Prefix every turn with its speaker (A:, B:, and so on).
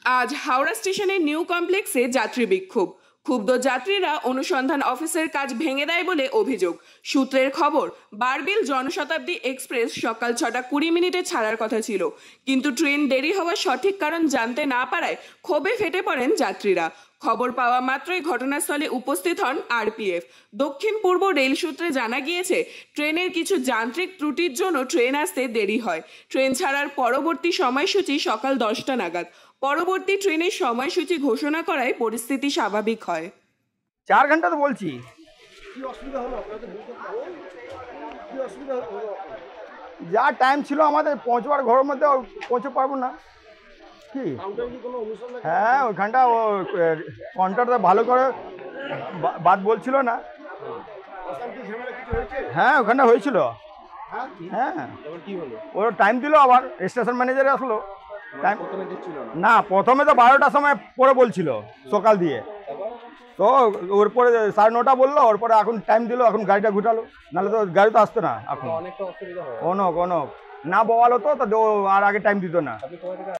A: আজ হাওড়া স্টেশনের নিউ কমপ্লেক্সে যাত্রী বিক্ষোভ। ক্ষুব্ধ যাত্রীরা অনুসন্ধান অফিসের কাজ ভেঙে দেয় বলে অভিযোগ। সূত্রের খবর, বারবিল জনশতাব্দী এক্সপ্রেস সকাল 6:20 ছাড়ার কথা ছিল, কিন্তু ট্রেন দেরি হওয়ার সঠিক কারণ জানতে না পারায় ক্ষোভে ফেটে পড়েন যাত্রীরা। খবর পাওয়া মাত্রই ঘটনাস্থলে উপস্থিত হন আরপিএফ। দক্ষিণ পূর্ব রেল সূত্রে জানা গিয়েছে, ট্রেনের কিছু যান্ত্রিক ত্রুটির জন্য ট্রেন আসতে দেরি হয়। ট্রেন ছাড়ার পরবর্তী সময়সূচি সকাল 10টা নাগাদ। পরবর্তী ট্রেনের সময়সূচি ঘোষণা করায় পরিস্থিতি স্বাভাবিক হয়।
B: 4 ঘন্টা তো বলছি। যা টাইম ছিল আমাদের পৌঁছবার ঘরের মধ্যে পৌঁছে পারবো না কি। হ্যাঁ, ওইখানটা ও কন্ট্রাক্টর ভালো করে বাদ বলছিল না। হ্যাঁ, ওখানটা হয়েছিল। হ্যাঁ, ওর টাইম দিল, আবার স্টেশন ম্যানেজার আসলো। না, প্রথমে তো 12টার সময় পরে বলছিল সকাল দিয়ে, তো ওর পরে 9:30 বললো, ওর পরে এখন টাইম দিল, এখন গাড়িটা ঘুটালো, নাহলে তো গাড়ি তো আসতো না। এখন কোনো না বলালো তো আর আগে টাইম দিত না।